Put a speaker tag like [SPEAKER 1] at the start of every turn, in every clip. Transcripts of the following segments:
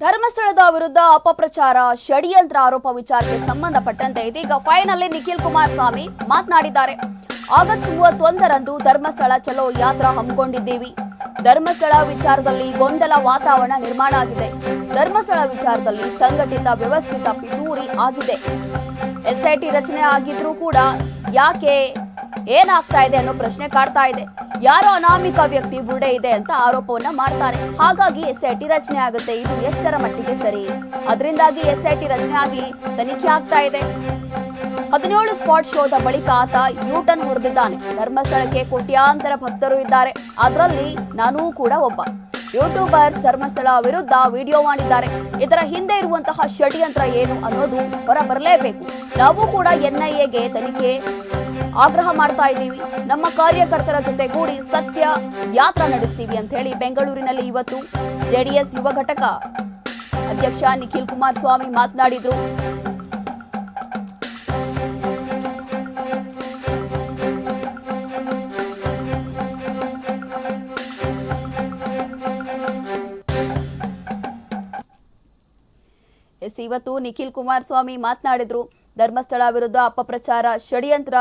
[SPEAKER 1] ಧರ್ಮಸ್ಥಳದ ವಿರುದ್ಧ ಅಪಪ್ರಚಾರ ಷಡ್ಯಂತ್ರ ಆರೋಪ ವಿಚಾರಕ್ಕೆ ಸಂಬಂಧಪಟ್ಟಂತೆ ಇದೀಗ ಫೈನಲಿ ನಿಖಿಲ್ ಕುಮಾರಸ್ವಾಮಿ ಮಾತನಾಡಿದ್ದಾರೆ. ಆಗಸ್ಟ್ 31ರಂದು ಧರ್ಮಸ್ಥಳ ಚಲೋ ಯಾತ್ರಾ ಹಮ್ಮಿಕೊಂಡಿದ್ದೀವಿ. ಧರ್ಮಸ್ಥಳ ವಿಚಾರದಲ್ಲಿ ಗೊಂದಲ ವಾತಾವರಣ ನಿರ್ಮಾಣ ಆಗಿದೆ. ಧರ್ಮಸ್ಥಳ ವಿಚಾರದಲ್ಲಿ ಸಂಘಟಿತ ವ್ಯವಸ್ಥಿತ ಪಿತೂರಿ ಆಗಿದೆ. ಎಸ್ಐಟಿ ರಚನೆ ಆಗಿದ್ರೂ ಕೂಡ ಯಾಕೆ ಏನಾಗ್ತಾ ಇದೆ ಅನ್ನೋ ಪ್ರಶ್ನೆ ಕಾಡ್ತಾ ಇದೆ. ಯಾರೋ ಅನಾಮಿಕ ವ್ಯಕ್ತಿ ಬುರುಡೆ ಇದೆ ಅಂತ ಆರೋಪವನ್ನ ಮಾಡ್ತಾರೆ. ಹಾಗಾಗಿ ಎಸ್ಐಟಿ ರಚನೆ ಆಗುತ್ತೆ. ಇದು ಎಷ್ಟರ ಮಟ್ಟಿಗೆ ಸರಿ? ಅದರಿಂದಾಗಿ ಎಸ್ಐಟಿ ರಚನೆ ಆಗಿ ತನಿಖೆ ಆಗ್ತಾ ಇದೆ. 17 ಸ್ಪಾಟ್ ಶೋದ ಬಳಿಕ ಆತ ಯೂಟರ್ನ್ ಹೊಡೆದಿದ್ದಾನೆ. ಧರ್ಮಸ್ಥಳಕ್ಕೆ ಕೋಟ್ಯಾಂತರ ಭಕ್ತರು ಇದ್ದಾರೆ. ಅದರಲ್ಲಿ ನಾನೂ ಕೂಡ ಒಬ್ಬ. ಯೂಟ್ಯೂಬರ್ಸ್ ಧರ್ಮಸ್ಥಳ ವಿರುದ್ಧ ವಿಡಿಯೋ ಮಾಡಿದ್ದಾರೆ. ಇದರ ಹಿಂದೆ ಇರುವಂತಹ ಷಡ್ಯಂತ್ರ ಏನು ಅನ್ನೋದು ಹೊರ ಬರಲೇಬೇಕು. ನಾವು ಕೂಡ NIAಗೆ ತನಿಖೆ ಆಗ್ರಹ ಮಾಡ್ತಾ ಇದ್ದೀವಿ. ನಮ್ಮ ಕಾರ್ಯಕರ್ತರ ಜೊತೆಗೂಡಿ ಸತ್ಯ ಯಾತ್ರಾ ನಡೆಸ್ತೀವಿ ಅಂತ ಹೇಳಿ ಬೆಂಗಳೂರಿನಲ್ಲಿ ಇವತ್ತು JDS ಯುವ ಘಟಕ ಅಧ್ಯಕ್ಷ ನಿಖಿಲ್ ಕುಮಾರಸ್ವಾಮಿ ಮಾತನಾಡಿದ್ರು. ಇವತ್ತು ನಿಖಿಲ್ ಕುಮಾರಸ್ವಾಮಿ ಮಾತನಾಡಿದ್ರು. ಧರ್ಮಸ್ಥಳ ವಿರುದ್ಧ ಅಪಪ್ರಚಾರ ಷಡ್ಯಂತ್ರ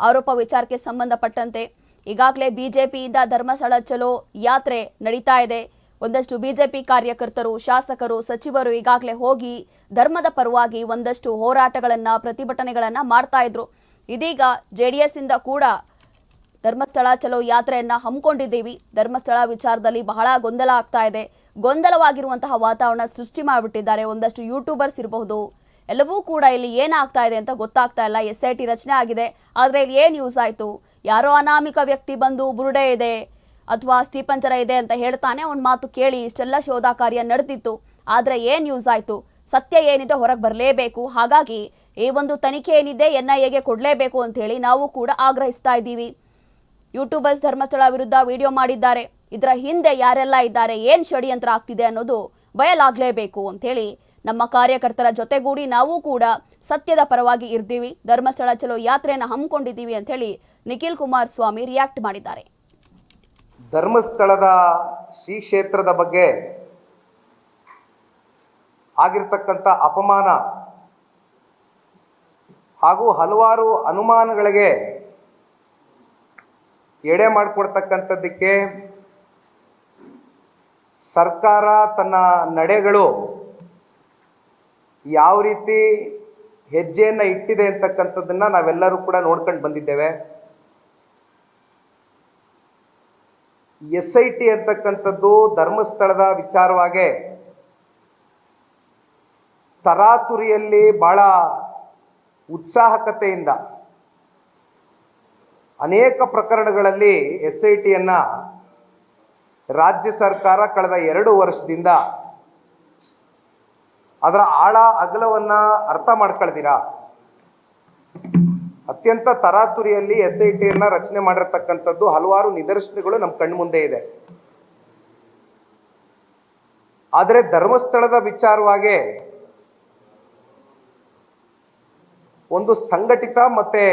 [SPEAKER 1] ಆರೋಪ ವಿಚಾರಕ್ಕೆ ಸಂಬಂಧಪಟ್ಟಂತೆ ಈಗಾಗಲೇ ಬಿಜೆಪಿಯಿಂದ ಧರ್ಮಸ್ಥಳ ಚಲೋ ಯಾತ್ರೆ ನಡೀತಾ ಇದೆ. ಒಂದಷ್ಟು ಬಿಜೆಪಿ ಕಾರ್ಯಕರ್ತರು, ಶಾಸಕರು, ಸಚಿವರು ಈಗಾಗಲೇ ಹೋಗಿ ಧರ್ಮದ ಪರವಾಗಿ ಒಂದಷ್ಟು ಹೋರಾಟಗಳನ್ನ, ಪ್ರತಿಭಟನೆಗಳನ್ನ ಮಾಡ್ತಾ ಇದ್ರು. ಇದೀಗ JDS ಇಂದ ಕೂಡ ಧರ್ಮಸ್ಥಳ ಚಲೋ ಯಾತ್ರೆಯನ್ನ ಹಮ್ಮಿಕೊಂಡಿದ್ದೀವಿ. ಧರ್ಮಸ್ಥಳ ವಿಚಾರದಲ್ಲಿ ಬಹಳ ಗೊಂದಲ ಆಗ್ತಾ ಇದೆ. ಗೊಂದಲವಾಗಿರುವಂತಹ ವಾತಾವರಣ ಸೃಷ್ಟಿ ಮಾಡಿಬಿಟ್ಟಿದ್ದಾರೆ ಒಂದಷ್ಟು ಯೂಟ್ಯೂಬರ್ಸ್ ಇರಬಹುದು. ಎಲ್ಲವೂ ಕೂಡ ಇಲ್ಲಿ ಏನಾಗ್ತಾ ಇದೆ ಅಂತ ಗೊತ್ತಾಗ್ತಾ ಇಲ್ಲ. SIT ರಚನೆ ಆಗಿದೆ, ಆದರೆ ಇಲ್ಲಿ ಏನು ಯೂಸ್ ಆಯಿತು? ಯಾರೋ ಅನಾಮಿಕ ವ್ಯಕ್ತಿ ಬಂದು ಬುರುಡೆ ಇದೆ ಅಥವಾ ಅಸ್ಥಿಪಂಜರ ಇದೆ ಅಂತ ಹೇಳ್ತಾನೆ. ಅವ್ನ ಮಾತು ಕೇಳಿ ಇಷ್ಟೆಲ್ಲ ಶೋಧ ಕಾರ್ಯ ನಡೆದಿತ್ತು. ಆದರೆ ಏನು ಯೂಸ್ ಆಯಿತು? ಸತ್ಯ ಏನಿದೆ ಹೊರಗೆ ಬರಲೇಬೇಕು. ಹಾಗಾಗಿ ಈ ಒಂದು ತನಿಖೆ ಏನಿದೆ NIAಗೆ ಕೊಡಲೇಬೇಕು ಅಂತ ಹೇಳಿ ನಾವು ಕೂಡ ಆಗ್ರಹಿಸ್ತಾ ಇದ್ದೀವಿ. ಯೂಟ್ಯೂಬರ್ಸ್ ಧರ್ಮಸ್ಥಳ ವಿರುದ್ಧ ವಿಡಿಯೋ ಮಾಡಿದ್ದಾರೆ. ಇದರ ಹಿಂದೆ ಯಾರೆಲ್ಲ ಇದ್ದಾರೆ, ಏನು ಷಡ್ಯಂತ್ರ ಆಗ್ತಿದೆ ಅನ್ನೋದು ಬಯಲಾಗಲೇಬೇಕು ಅಂತೇಳಿ ನಮ್ಮ ಕಾರ್ಯಕರ್ತರ ಜೊತೆಗೂಡಿ ನಾವು ಕೂಡ ಸತ್ಯದ ಪರವಾಗಿ ಇರ್ತೀವಿ. ಧರ್ಮಸ್ಥಳ ಚಲೋ ಯಾತ್ರೆಯನ್ನು ಹಮ್ಮಿಕೊಂಡಿದ್ದೀವಿ ಅಂತ ಹೇಳಿ ನಿಖಿಲ್ ಕುಮಾರಸ್ವಾಮಿ ರಿಯಾಕ್ಟ್ ಮಾಡಿದ್ದಾರೆ.
[SPEAKER 2] ಧರ್ಮಸ್ಥಳದ ಶ್ರೀ ಕ್ಷೇತ್ರದ ಬಗ್ಗೆ ಆಗಿರ್ತಕ್ಕಂಥ ಅಪಮಾನ ಹಾಗೂ ಹಲವಾರು ಅನುಮಾನಗಳಿಗೆ ಎಡೆ ಮಾಡಿಕೊಡ್ತಕ್ಕಂಥದ್ದಕ್ಕೆ ಸರ್ಕಾರ ತನ್ನ ನಡೆಗಳು ಯಾವ ರೀತಿ ಹೆಜ್ಜೆಯನ್ನು ಇಟ್ಟಿದೆ ಅಂತಕ್ಕಂಥದ್ದನ್ನ ನಾವೆಲ್ಲರೂ ಕೂಡ ನೋಡ್ಕೊಂಡು ಬಂದಿದ್ದೇವೆ. SIT ಅಂತಕ್ಕಂಥದ್ದು ಧರ್ಮಸ್ಥಳದ ವಿಚಾರವಾಗಿ ತರಾತುರಿಯಲ್ಲಿ ಬಹಳ ಉತ್ಸಾಹಕತೆಯಿಂದ ಅನೇಕ ಪ್ರಕರಣಗಳಲ್ಲಿ SITಯನ್ನು ರಾಜ್ಯ ಸರ್ಕಾರ ಕಳೆದ 2 ವರ್ಷದಿಂದ ಅದರ ಆಳ ಅಗಲವನ್ನು ಅರ್ಥ ಮಾಡ್ಕೊಳ್ದಿರಾ ಅತ್ಯಂತ ತರಾತುರಿಯಲ್ಲಿ SITಯನ್ನು ರಚನೆ ಮಾಡಿರ್ತಕ್ಕಂಥದ್ದು ಹಲವಾರು ನಿದರ್ಶನಗಳು ನಮ್ಮ ಕಣ್ಣು ಮುಂದೆ ಇದೆ. ಆದರೆ ಧರ್ಮಸ್ಥಳದ ವಿಚಾರವಾಗಿ ಒಂದು ಸಂಘಟಿತ ಮತ್ತೆ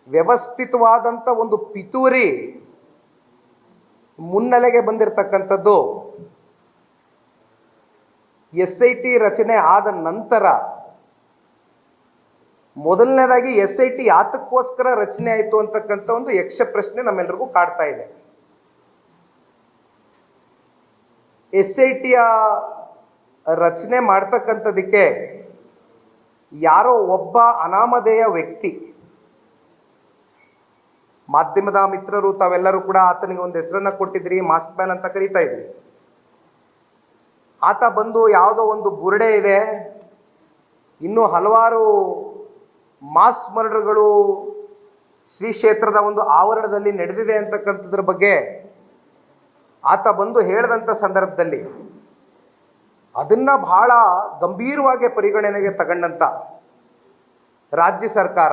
[SPEAKER 2] ವ್ಯವಸ್ಥಿತವಾದಂಥ ಒಂದು ಪಿತೂರಿ ಮುನ್ನೆಲೆಗೆ ಬಂದಿರತಕ್ಕಂಥದ್ದು SIT ರಚನೆ ಆದ ನಂತರ. ಮೊದಲನೇದಾಗಿ SIT ಯಾತಕ್ಕೋಸ್ಕರ ರಚನೆ ಆಯಿತು ಅಂತಕ್ಕಂಥ ಒಂದು ಯಕ್ಷ ಪ್ರಶ್ನೆ ನಮ್ಮೆಲ್ಲರಿಗೂ ಕಾಡ್ತಾ ಇದೆ. SITಯ ರಚನೆ ಮಾಡ್ತಕ್ಕಂಥದಕ್ಕೆ ಯಾರೋ ಒಬ್ಬ ಅನಾಮಧೇಯ ವ್ಯಕ್ತಿ, ಮಾಧ್ಯಮದ ಮಿತ್ರರು ತಾವೆಲ್ಲರೂ ಕೂಡ ಆತನಿಗೆ ಒಂದು ಹೆಸರನ್ನ ಕೊಟ್ಟಿದ್ರಿ, ಮಾಸ್ಕ್ ಮ್ಯಾನ್ ಅಂತ ಕರೀತಾ ಇದ್ರಿ. ಆತ ಬಂದು ಯಾವುದೋ ಒಂದು ಬುರುಡೆ ಇದೆ, ಇನ್ನೂ ಹಲವಾರು ಮಾಸ್ ಮರ್ಡರ್ಗಳು ಶ್ರೀ ಕ್ಷೇತ್ರದ ಒಂದು ಆವರಣದಲ್ಲಿ ನಡೆದಿದೆ ಅಂತಕ್ಕಂಥದ್ರ ಬಗ್ಗೆ ಆತ ಬಂದು ಹೇಳಿದಂಥ ಸಂದರ್ಭದಲ್ಲಿ ಅದನ್ನ ಬಹಳ ಗಂಭೀರವಾಗಿ ಪರಿಗಣನೆಗೆ ತಗೊಂಡಂತ ರಾಜ್ಯ ಸರ್ಕಾರ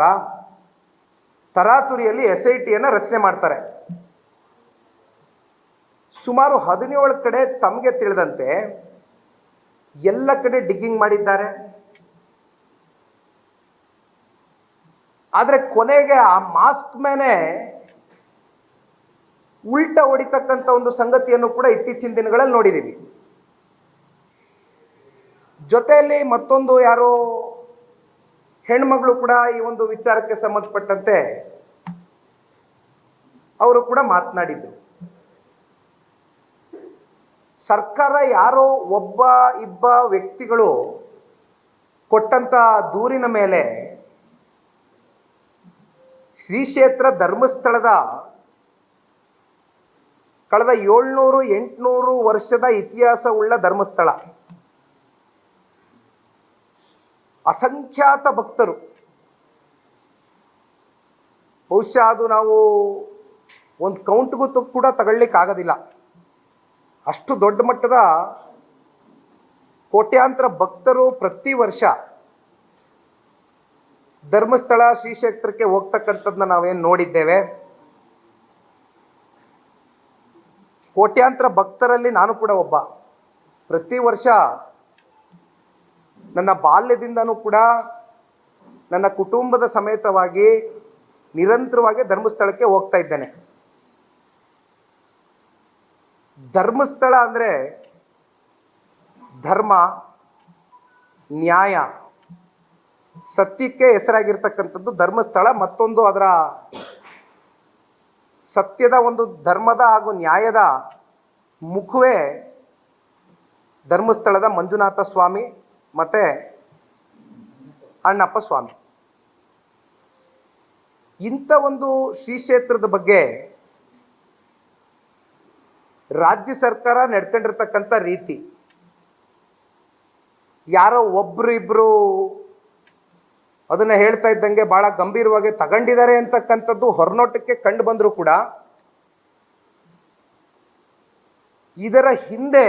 [SPEAKER 2] ತರಾತುರಿಯಲ್ಲಿ SITಯನ್ನು ರಚನೆ ಮಾಡ್ತಾರೆ. ಸುಮಾರು 17 ಕಡೆ ತಮಗೆ ತಿಳಿದಂತೆ ಎಲ್ಲ ಕಡೆ ಡಿಗ್ಗಿಂಗ್ ಮಾಡಿದ್ದಾರೆ. ಆದರೆ ಕೊನೆಗೆ ಆ ಮಾಸ್ಕ್ ಮೇಲೆ ಉಲ್ಟಾ ಹೊಡಿತಕ್ಕಂಥ ಒಂದು ಸಂಗತಿಯನ್ನು ಕೂಡ ಇತ್ತೀಚಿನ ದಿನಗಳಲ್ಲಿ ನೋಡಿದ್ದೀವಿ. ಜೊತೆಯಲ್ಲಿ ಮತ್ತೊಂದು ಯಾರೋ ಹೆಣ್ಮಗಳು ಕೂಡ ಈ ಒಂದು ವಿಚಾರಕ್ಕೆ ಸಂಬಂಧಪಟ್ಟಂತೆ ಅವರು ಕೂಡ ಮಾತನಾಡಿದ್ರು. ಸರ್ಕಾರ ಯಾರೋ ಒಬ್ಬ ಇಬ್ಬ ವ್ಯಕ್ತಿಗಳು ಕೊಟ್ಟಂತ ದೂರಿನ ಮೇಲೆ ಶ್ರೀ ಕ್ಷೇತ್ರ ಧರ್ಮಸ್ಥಳದ ಕಳೆದ 700-800 ವರ್ಷದ ಇತಿಹಾಸವುಳ್ಳ ಧರ್ಮಸ್ಥಳ, ಅಸಂಖ್ಯಾತ ಭಕ್ತರು, ಬಹುಶಃ ಅದು ನಾವು ಒಂದು ಕೌಂಟ್ಗೂ ಕೂಡ ತಗೊಳ್ಳಿಕ್ಕೆ ಆಗೋದಿಲ್ಲ. ಅಷ್ಟು ದೊಡ್ಡ ಮಟ್ಟದ ಕೋಟ್ಯಾಂತರ ಭಕ್ತರು ಪ್ರತಿ ವರ್ಷ ಧರ್ಮಸ್ಥಳ ಶ್ರೀ ಕ್ಷೇತ್ರಕ್ಕೆ ಹೋಗ್ತಕ್ಕಂಥದ್ದನ್ನ ನಾವೇನು ನೋಡಿದ್ದೇವೆ. ಕೋಟ್ಯಾಂತರ ಭಕ್ತರಲ್ಲಿ ನಾನು ಕೂಡ ಒಬ್ಬ. ಪ್ರತಿ ವರ್ಷ ನನ್ನ ಬಾಲ್ಯದಿಂದನೂ ಕೂಡ ನನ್ನ ಕುಟುಂಬದ ಸಮೇತವಾಗಿ ನಿರಂತರವಾಗಿ ಧರ್ಮಸ್ಥಳಕ್ಕೆ ಹೋಗ್ತಾ ಇದ್ದೇನೆ. ಧರ್ಮಸ್ಥಳ ಅಂದರೆ ಧರ್ಮ, ನ್ಯಾಯ, ಸತ್ಯಕ್ಕೆ ಹೆಸರಾಗಿರ್ತಕ್ಕಂಥದ್ದು ಧರ್ಮಸ್ಥಳ. ಮತ್ತೊಂದು ಅದರ ಸತ್ಯದ ಒಂದು ಧರ್ಮದ ಹಾಗೂ ನ್ಯಾಯದ ಮುಖವೇ ಧರ್ಮಸ್ಥಳದ ಮಂಜುನಾಥ ಸ್ವಾಮಿ ಮತ್ತೆ ಅಣ್ಣಪ್ಪ ಸ್ವಾಮಿ. ಇಂಥ ಒಂದು ಶ್ರೀ ಕ್ಷೇತ್ರದ ಬಗ್ಗೆ ರಾಜ್ಯ ಸರ್ಕಾರ ನಡ್ಕೊಂಡಿರ್ತಕ್ಕಂಥ ರೀತಿ, ಯಾರೋ ಒಬ್ರು ಇಬ್ರು ಅದನ್ನ ಹೇಳ್ತಾ ಇದ್ದಂಗೆ ಬಹಳ ಗಂಭೀರವಾಗಿ ತಗೊಂಡಿದ್ದಾರೆ ಅಂತಕ್ಕಂಥದ್ದು ಹೊರನೋಟಕ್ಕೆ ಕಂಡು ಬಂದರೂ ಕೂಡ ಇದರ ಹಿಂದೆ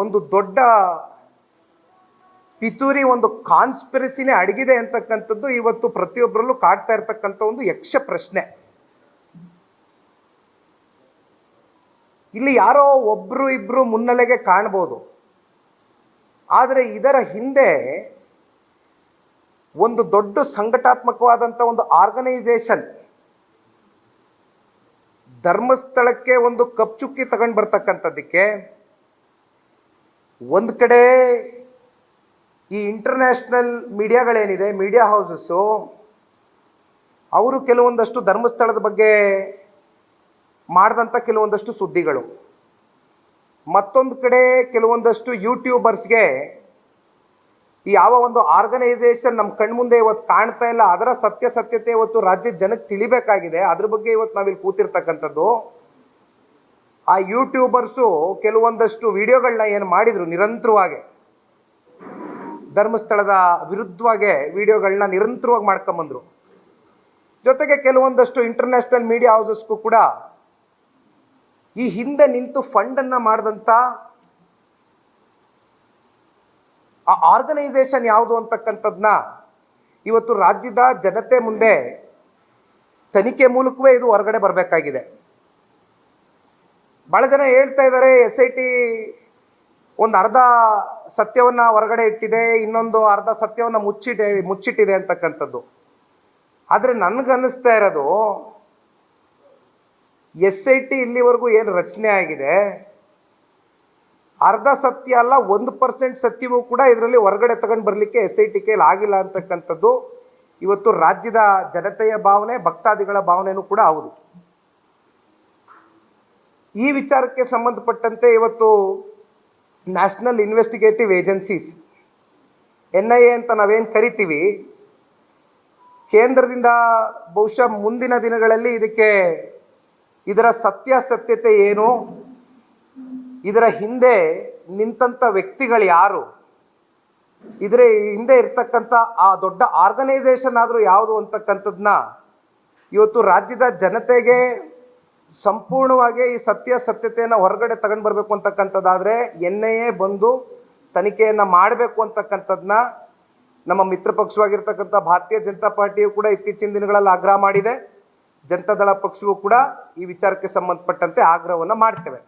[SPEAKER 2] ಒಂದು ದೊಡ್ಡ ಪಿತೂರಿ, ಒಂದು ಕಾನ್ಸ್ಪಿರಸಿನೇ ಅಡಗಿದೆ ಅಂತಕ್ಕಂಥದ್ದು ಇವತ್ತು ಪ್ರತಿಯೊಬ್ಬರಲ್ಲೂ ಕಾಡ್ತಾ ಇರ್ತಕ್ಕಂಥ ಒಂದು ಯಕ್ಷ ಪ್ರಶ್ನೆ. ಇಲ್ಲಿ ಯಾರೋ ಒಬ್ರು ಇಬ್ರು ಮುನ್ನೆಲೆಗೆ ಕಾಣ್ಬೋದು, ಆದರೆ ಇದರ ಹಿಂದೆ ಒಂದು ದೊಡ್ಡ ಸಂಘಟಾತ್ಮಕವಾದಂಥ ಒಂದು ಆರ್ಗನೈಸೇಷನ್ ಧರ್ಮಸ್ಥಳಕ್ಕೆ ಒಂದು ಕಪ್ಚುಕ್ಕಿ ತಗೊಂಡು ಬರ್ತಕ್ಕಂಥದ್ದಕ್ಕೆ ಒಂದು ಕಡೆ ಈ ಇಂಟರ್ನ್ಯಾಷನಲ್ ಮೀಡಿಯಾಗಳೇನಿದೆ, ಮೀಡಿಯಾ ಹೌಸಸ್ಸು, ಅವರು ಕೆಲವೊಂದಷ್ಟು ಧರ್ಮಸ್ಥಳದ ಬಗ್ಗೆ ಮಾಡಿದಂಥ ಕೆಲವೊಂದಷ್ಟು ಸುದ್ದಿಗಳು, ಮತ್ತೊಂದು ಕಡೆ ಕೆಲವೊಂದಷ್ಟು ಯೂಟ್ಯೂಬರ್ಸ್ಗೆ ಈ ಯಾವ ಒಂದು ಆರ್ಗನೈಸೇಷನ್ ನಮ್ಮ ಕಣ್ಮುಂದೆ ಇವತ್ತು ಕಾಣ್ತಾ ಇಲ್ಲ, ಅದರ ಸತ್ಯತೆ ಇವತ್ತು ರಾಜ್ಯದ ಜನಕ್ಕೆ ತಿಳಿಬೇಕಾಗಿದೆ. ಅದ್ರ ಬಗ್ಗೆ ಇವತ್ತು ನಾವಿಲ್ಲಿ ಕೂತಿರ್ತಕ್ಕಂಥದ್ದು. ಆ ಯೂಟ್ಯೂಬರ್ಸು ಕೆಲವೊಂದಷ್ಟು ವಿಡಿಯೋಗಳನ್ನ ಏನು ಮಾಡಿದ್ರು, ನಿರಂತರವಾಗಿ ಧರ್ಮಸ್ಥಳದ ವಿರುದ್ಧವಾಗಿ ವಿಡಿಯೋಗಳನ್ನ ನಿರಂತರವಾಗಿ ಮಾಡ್ಕೊಂಬಂದ್ರು. ಜೊತೆಗೆ ಕೆಲವೊಂದಷ್ಟು ಇಂಟರ್ನ್ಯಾಷನಲ್ ಮೀಡಿಯಾ ಹೌಸಸ್ಗೂ ಕೂಡ ಈ ಹಿಂದೆ ನಿಂತು ಫಂಡನ್ನು ಮಾಡಿದಂಥ ಆ ಆರ್ಗನೈಸೇಷನ್ ಯಾವುದು ಅಂತಕ್ಕಂಥದ್ದನ್ನ ಇವತ್ತು ರಾಜ್ಯದ ಜನತೆ ಮುಂದೆ ತನಿಖೆ ಮೂಲಕವೇ ಇದು ಹೊರಗಡೆ ಬರಬೇಕಾಗಿದೆ. ಭಾಳ ಜನ ಹೇಳ್ತಾ ಇದ್ದಾರೆ SIT ಒಂದು ಅರ್ಧ ಸತ್ಯವನ್ನು ಹೊರಗಡೆ ಇಟ್ಟಿದೆ, ಇನ್ನೊಂದು ಅರ್ಧ ಸತ್ಯವನ್ನು ಮುಚ್ಚಿಟ್ಟಿದೆ ಅಂತಕ್ಕಂಥದ್ದು. ಆದರೆ ನನಗನ್ನಿಸ್ತಾ ಇರೋದು SIT ಇಲ್ಲಿವರೆಗೂ ಏನು ರಚನೆ ಆಗಿದೆ, ಅರ್ಧ ಸತ್ಯ ಅಲ್ಲ, 1% ಸತ್ಯವೂ ಕೂಡ ಇದರಲ್ಲಿ ಹೊರಗಡೆ ತಗೊಂಡು ಬರಲಿಕ್ಕೆ SIT ಕೈಲಿ ಆಗಿಲ್ಲ ಅಂತಕ್ಕಂಥದ್ದು ಇವತ್ತು ರಾಜ್ಯದ ಜನತೆಯ ಭಾವನೆ, ಭಕ್ತಾದಿಗಳ ಭಾವನೆಯೂ ಕೂಡ ಹೌದು. ಈ ವಿಚಾರಕ್ಕೆ ಸಂಬಂಧಪಟ್ಟಂತೆ ಇವತ್ತು ನ್ಯಾಷನಲ್ ಇನ್ವೆಸ್ಟಿಗೇಟಿವ್ ಏಜೆನ್ಸೀಸ್ NIA ಅಂತ ನಾವೇನು ಕರಿತೀವಿ, ಕೇಂದ್ರದಿಂದ ಬಹುಶಃ ಮುಂದಿನ ದಿನಗಳಲ್ಲಿ ಇದರ ಸತ್ಯಾಸತ್ಯತೆ ಏನು, ಇದರ ಹಿಂದೆ ನಿಂತಂಥ ವ್ಯಕ್ತಿಗಳು ಯಾರು, ಇದರ ಹಿಂದೆ ಇರ್ತಕ್ಕಂಥ ಆ ದೊಡ್ಡ ಆರ್ಗನೈಸೇಷನ್ ಆದರೂ ಯಾವುದು ಅಂತಕ್ಕಂಥದ್ದನ್ನ ಇವತ್ತು ರಾಜ್ಯದ ಜನತೆಗೆ ಸಂಪೂರ್ಣವಾಗಿ ಈ ಸತ್ಯತೆಯನ್ನು ಹೊರಗಡೆ ತಗೊಂಡು ಬರಬೇಕು ಅಂತಕ್ಕಂಥದ್ದಾದರೆ NIA ಬಂದು ತನಿಖೆಯನ್ನು ಮಾಡಬೇಕು ಅಂತಕ್ಕಂಥದ್ದನ್ನ ನಮ್ಮ ಮಿತ್ರ ಪಕ್ಷವಾಗಿರ್ತಕ್ಕಂಥ ಭಾರತೀಯ ಜನತಾ ಪಾರ್ಟಿಯು ಕೂಡ ಇತ್ತೀಚಿನ ದಿನಗಳಲ್ಲಿ ಆಗ್ರಹ ಮಾಡಿದೆ. ಜನತಾದಳ ಪಕ್ಷವೂ ಕೂಡ ಈ ವಿಚಾರಕ್ಕೆ ಸಂಬಂಧಪಟ್ಟಂತೆ ಆಗ್ರಹವನ್ನು ಮಾಡ್ತೇವೆ.